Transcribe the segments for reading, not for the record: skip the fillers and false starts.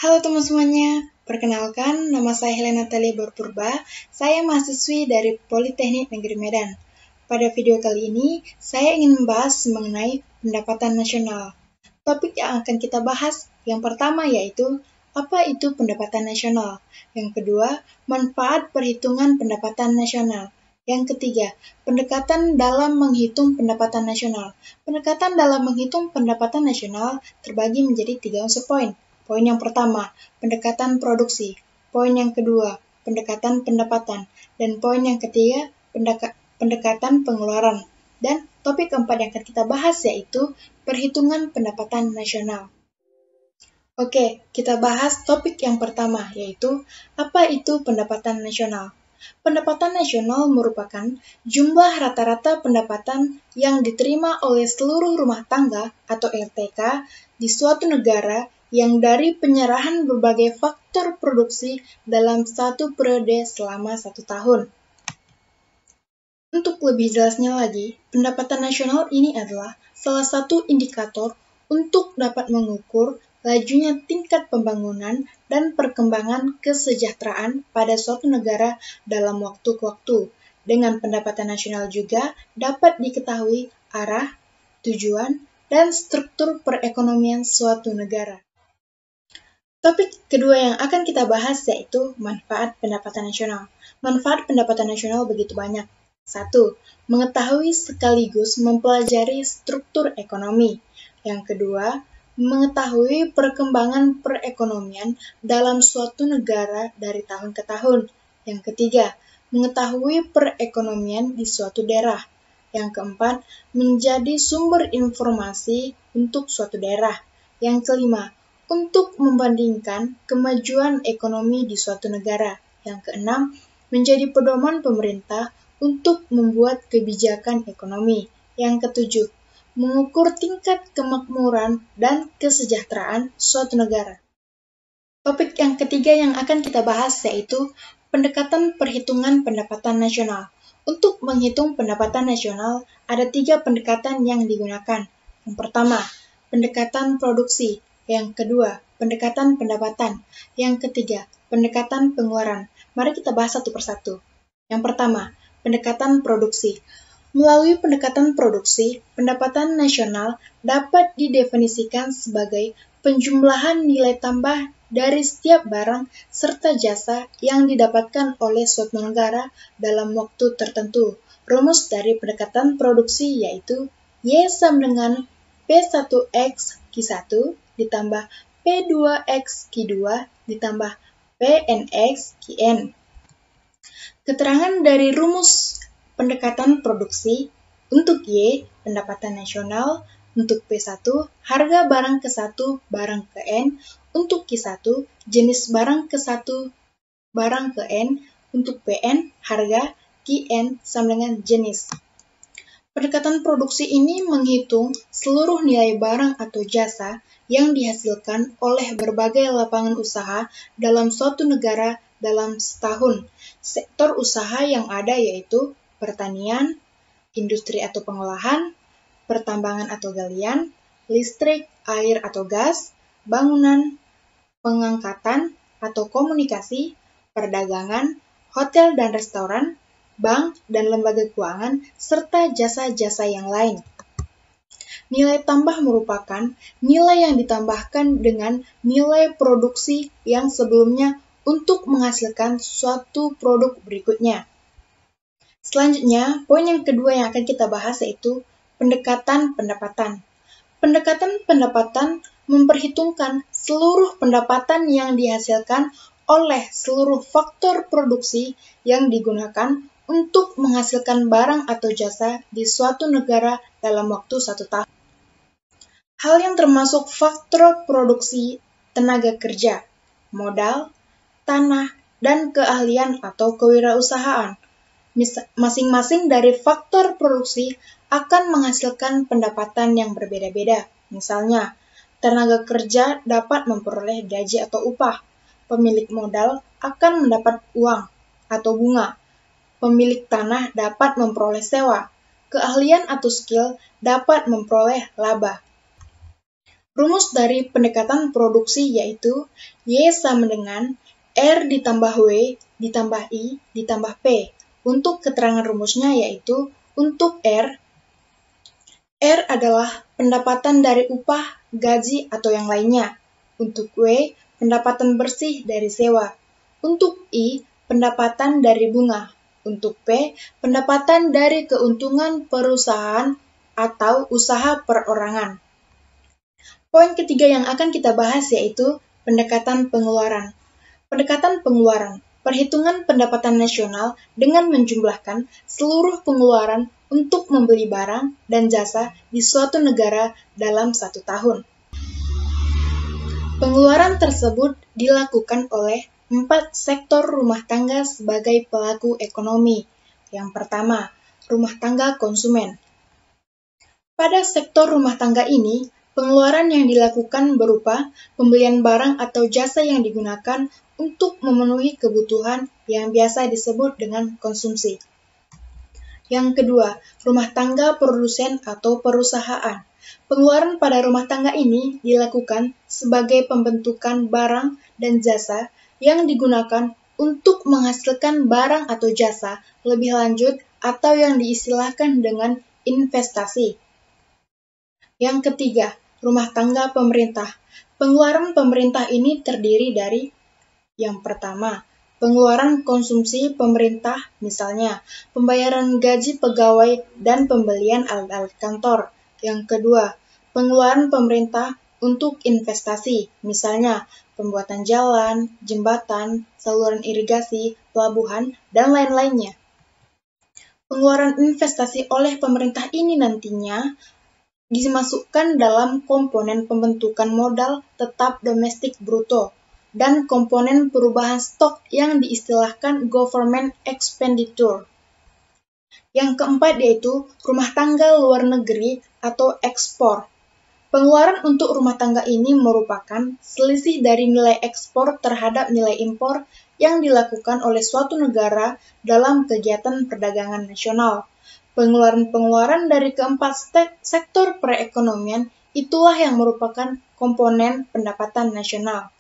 Halo teman semuanya, perkenalkan nama saya Helena Talia Purba, saya mahasiswi dari Politeknik Negeri Medan. Pada video kali ini, saya ingin membahas mengenai pendapatan nasional. Topik yang akan kita bahas yang pertama yaitu, apa itu pendapatan nasional? Yang kedua, manfaat perhitungan pendapatan nasional. Yang ketiga, pendekatan dalam menghitung pendapatan nasional. Pendekatan dalam menghitung pendapatan nasional terbagi menjadi 3 unsur poin. Poin yang pertama, pendekatan produksi. Poin yang kedua, pendekatan pendapatan. Dan poin yang ketiga, pendekatan pengeluaran. Dan topik keempat yang akan kita bahas yaitu perhitungan pendapatan nasional. Oke, kita bahas topik yang pertama yaitu apa itu pendapatan nasional. Pendapatan nasional merupakan jumlah rata-rata pendapatan yang diterima oleh seluruh rumah tangga atau RTK di suatu negara yang dari penyerahan berbagai faktor produksi dalam satu periode selama 1 tahun. Untuk lebih jelasnya lagi, pendapatan nasional ini adalah salah satu indikator untuk dapat mengukur lajunya tingkat pembangunan dan perkembangan kesejahteraan pada suatu negara dalam waktu ke waktu. Dengan pendapatan nasional juga dapat diketahui arah, tujuan, dan struktur perekonomian suatu negara. Topik kedua yang akan kita bahas yaitu manfaat pendapatan nasional. Manfaat pendapatan nasional begitu banyak. 1. Mengetahui sekaligus mempelajari struktur ekonomi. Yang kedua, mengetahui perkembangan perekonomian dalam suatu negara dari tahun ke tahun. Yang ketiga, mengetahui perekonomian di suatu daerah. Yang keempat, menjadi sumber informasi untuk suatu daerah. Yang kelima, untuk membandingkan kemajuan ekonomi di suatu negara. Yang keenam, menjadi pedoman pemerintah untuk membuat kebijakan ekonomi. Yang ketujuh, mengukur tingkat kemakmuran dan kesejahteraan suatu negara. Topik yang ketiga yang akan kita bahas yaitu pendekatan perhitungan pendapatan nasional. Untuk menghitung pendapatan nasional, ada 3 pendekatan yang digunakan. Yang pertama, pendekatan produksi. Yang kedua, pendekatan pendapatan. Yang ketiga, pendekatan pengeluaran. Mari kita bahas satu persatu. Yang pertama, pendekatan produksi. Melalui pendekatan produksi, pendapatan nasional dapat didefinisikan sebagai penjumlahan nilai tambah dari setiap barang serta jasa yang didapatkan oleh suatu negara dalam waktu tertentu. Rumus dari pendekatan produksi yaitu Y sama dengan P1X Q1 ditambah P2X Q2 ditambah PNX Qn. Keterangan dari rumus pendekatan produksi untuk Y, pendapatan nasional, untuk P1, harga barang ke-1, barang ke-N, untuk Q1, jenis barang ke-1, barang ke-N, untuk PN, harga, Qn sama dengan jenis. Pendekatan produksi ini menghitung seluruh nilai barang atau jasa yang dihasilkan oleh berbagai lapangan usaha dalam suatu negara dalam setahun. Sektor usaha yang ada yaitu pertanian, industri atau pengolahan, pertambangan atau galian, listrik, air atau gas, bangunan, pengangkatan atau komunikasi, perdagangan, hotel dan restoran, bank dan lembaga keuangan, serta jasa-jasa yang lain. Nilai tambah merupakan nilai yang ditambahkan dengan nilai produksi yang sebelumnya untuk menghasilkan suatu produk berikutnya. Selanjutnya, poin yang kedua yang akan kita bahas yaitu pendekatan pendapatan. Pendekatan pendapatan memperhitungkan seluruh pendapatan yang dihasilkan oleh seluruh faktor produksi yang digunakan untuk menghasilkan barang atau jasa di suatu negara dalam waktu 1 tahun. Hal yang termasuk faktor produksi tenaga kerja, modal, tanah, dan keahlian atau kewirausahaan. Masing-masing dari faktor produksi akan menghasilkan pendapatan yang berbeda-beda. Misalnya, tenaga kerja dapat memperoleh gaji atau upah. Pemilik modal akan mendapat uang atau bunga. Pemilik tanah dapat memperoleh sewa. Keahlian atau skill dapat memperoleh laba. Rumus dari pendekatan produksi yaitu Y sama dengan R ditambah W ditambah I ditambah P. Untuk keterangan rumusnya yaitu untuk R adalah pendapatan dari upah, gaji, atau yang lainnya. Untuk W, pendapatan bersih dari sewa. Untuk I, pendapatan dari bunga. Untuk P, pendapatan dari keuntungan perusahaan atau usaha perorangan. Poin ketiga yang akan kita bahas yaitu pendekatan pengeluaran. Pendekatan pengeluaran, perhitungan pendapatan nasional dengan menjumlahkan seluruh pengeluaran untuk membeli barang dan jasa di suatu negara dalam 1 tahun. Pengeluaran tersebut dilakukan oleh 4 sektor rumah tangga sebagai pelaku ekonomi. Yang pertama, rumah tangga konsumen. Pada sektor rumah tangga ini, pengeluaran yang dilakukan berupa pembelian barang atau jasa yang digunakan untuk memenuhi kebutuhan yang biasa disebut dengan konsumsi. Yang kedua, rumah tangga produsen atau perusahaan. Pengeluaran pada rumah tangga ini dilakukan sebagai pembentukan barang dan jasa yang digunakan untuk menghasilkan barang atau jasa lebih lanjut atau yang diistilahkan dengan investasi. Yang ketiga, rumah tangga pemerintah. Pengeluaran pemerintah ini terdiri dari yang pertama, pengeluaran konsumsi pemerintah, misalnya pembayaran gaji pegawai dan pembelian alat-alat kantor. Yang kedua, pengeluaran pemerintah untuk investasi, misalnya pembuatan jalan, jembatan, saluran irigasi, pelabuhan, dan lain-lainnya. Pengeluaran investasi oleh pemerintah ini nantinya dimasukkan dalam komponen pembentukan modal tetap domestik bruto dan komponen perubahan stok yang diistilahkan government expenditure. Yang keempat yaitu rumah tangga luar negeri atau ekspor. Pengeluaran untuk rumah tangga ini merupakan selisih dari nilai ekspor terhadap nilai impor yang dilakukan oleh suatu negara dalam kegiatan perdagangan nasional. Pengeluaran-pengeluaran dari keempat sektor perekonomian itulah yang merupakan komponen pendapatan nasional.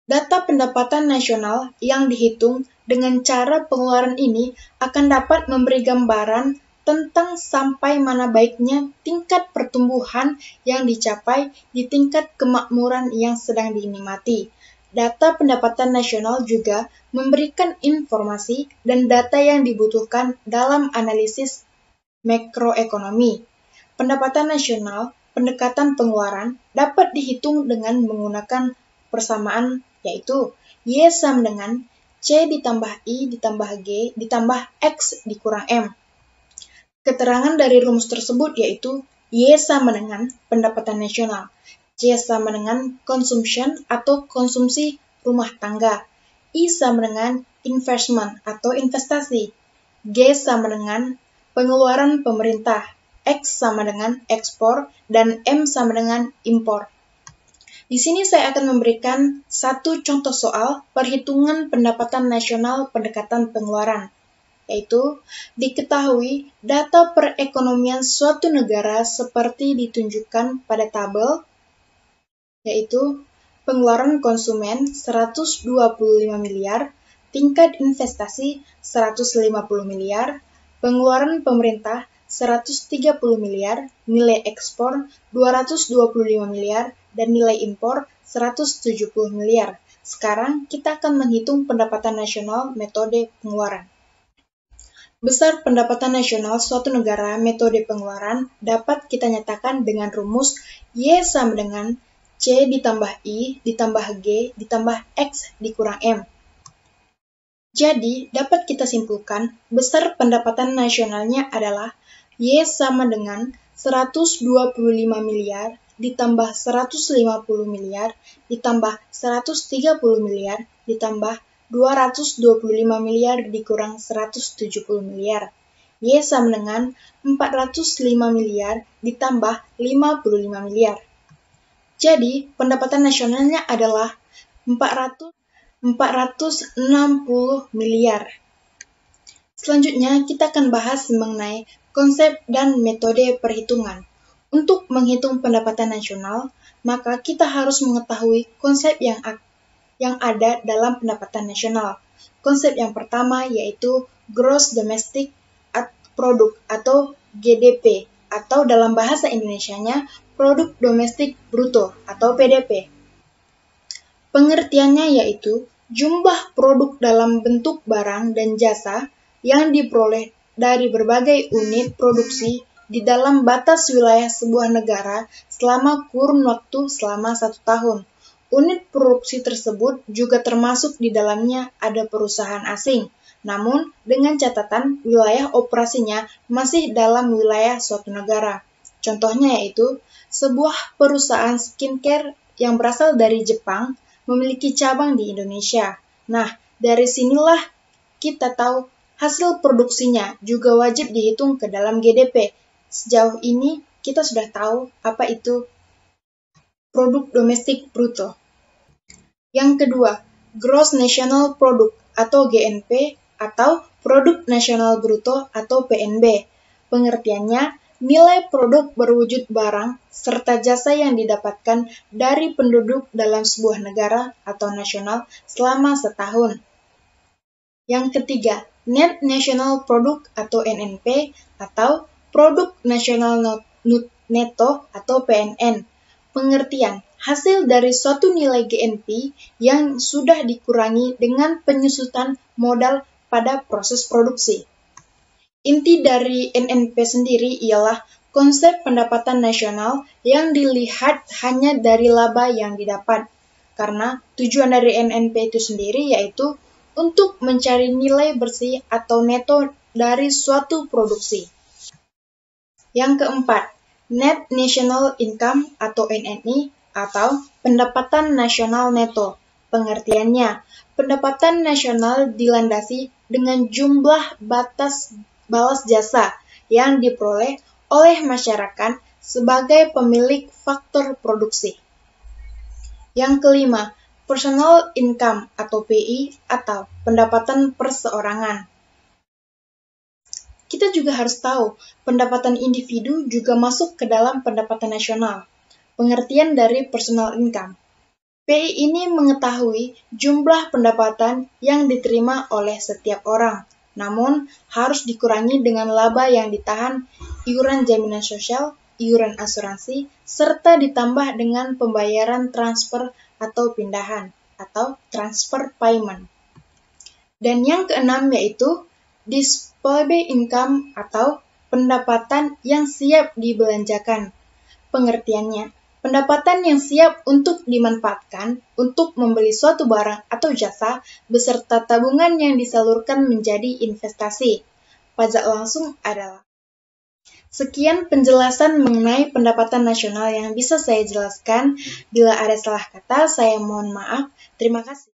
Data pendapatan nasional yang dihitung dengan cara pengeluaran ini akan dapat memberi gambaran tentang sampai mana baiknya tingkat pertumbuhan yang dicapai di tingkat kemakmuran yang sedang dinikmati. Data pendapatan nasional juga memberikan informasi dan data yang dibutuhkan dalam analisis makroekonomi. Pendapatan nasional, pendekatan pengeluaran dapat dihitung dengan menggunakan persamaan yaitu Y sama dengan C ditambah I ditambah G ditambah X dikurang M. Keterangan dari rumus tersebut yaitu Y sama dengan pendapatan nasional, C sama dengan consumption atau konsumsi rumah tangga, I sama dengan investment atau investasi, G sama dengan pengeluaran pemerintah, X sama dengan ekspor, dan M sama dengan impor. Di sini saya akan memberikan satu contoh soal perhitungan pendapatan nasional pendekatan pengeluaran, yaitu diketahui data perekonomian suatu negara seperti ditunjukkan pada tabel, yaitu pengeluaran konsumen 125 miliar, tingkat investasi 150 miliar, pengeluaran pemerintah 130 miliar, nilai ekspor 225 miliar, dan nilai impor 170 miliar. Sekarang kita akan menghitung pendapatan nasional metode pengeluaran. Besar pendapatan nasional suatu negara metode pengeluaran dapat kita nyatakan dengan rumus Y sama dengan C ditambah I ditambah G ditambah X dikurang M. Jadi, dapat kita simpulkan besar pendapatan nasionalnya adalah Y sama dengan 125 miliar ditambah 150 miliar ditambah 130 miliar ditambah 225 miliar dikurang 170 miliar. Y sama dengan 405 miliar ditambah 55 miliar. Jadi, pendapatan nasionalnya adalah 460 miliar. Selanjutnya, kita akan bahas mengenai konsep dan metode perhitungan. Untuk menghitung pendapatan nasional, maka kita harus mengetahui konsep yang ada dalam pendapatan nasional. Konsep yang pertama yaitu Gross Domestic Product atau GDP, atau dalam bahasa Indonesianya Produk Domestik Bruto atau PDP. Pengertiannya yaitu jumlah produk dalam bentuk barang dan jasa yang diperoleh dari berbagai unit produksi di dalam batas wilayah sebuah negara selama kurun waktu selama 1 tahun. Unit produksi tersebut juga termasuk di dalamnya ada perusahaan asing, namun dengan catatan wilayah operasinya masih dalam wilayah suatu negara. Contohnya yaitu sebuah perusahaan skincare yang berasal dari Jepang memiliki cabang di Indonesia. Nah, dari sinilah kita tahu hasil produksinya juga wajib dihitung ke dalam GDP. Sejauh ini kita sudah tahu apa itu produk domestik bruto. Yang kedua, Gross National Product atau GNP atau Produk Nasional Bruto atau PNB. Pengertiannya, nilai produk berwujud barang serta jasa yang didapatkan dari penduduk dalam sebuah negara atau nasional selama setahun. Yang ketiga, Net National Product atau NNP atau Produk Nasional Neto atau PNN. Pengertian, hasil dari suatu nilai GNP yang sudah dikurangi dengan penyusutan modal pada proses produksi. Inti dari NNP sendiri ialah konsep pendapatan nasional yang dilihat hanya dari laba yang didapat. Karena tujuan dari NNP itu sendiri yaitu untuk mencari nilai bersih atau neto dari suatu produksi. Yang keempat, Net National Income atau NNI atau pendapatan nasional neto. Pengertiannya, pendapatan nasional dilandasi dengan jumlah balas jasa yang diperoleh oleh masyarakat sebagai pemilik faktor produksi. Yang kelima, Personal Income atau PI atau pendapatan perseorangan. Kita juga harus tahu, pendapatan individu juga masuk ke dalam pendapatan nasional. Pengertian dari personal income. PI ini mengetahui jumlah pendapatan yang diterima oleh setiap orang, namun harus dikurangi dengan laba yang ditahan, iuran jaminan sosial, iuran asuransi, serta ditambah dengan pembayaran transfer atau pindahan, atau transfer payment. Dan yang keenam yaitu disposable income atau pendapatan yang siap dibelanjakan. Pengertiannya, pendapatan yang siap untuk dimanfaatkan untuk membeli suatu barang atau jasa beserta tabungan yang disalurkan menjadi investasi. Pajak langsung adalah. Sekian penjelasan mengenai pendapatan nasional yang bisa saya jelaskan. Bila ada salah kata, saya mohon maaf. Terima kasih.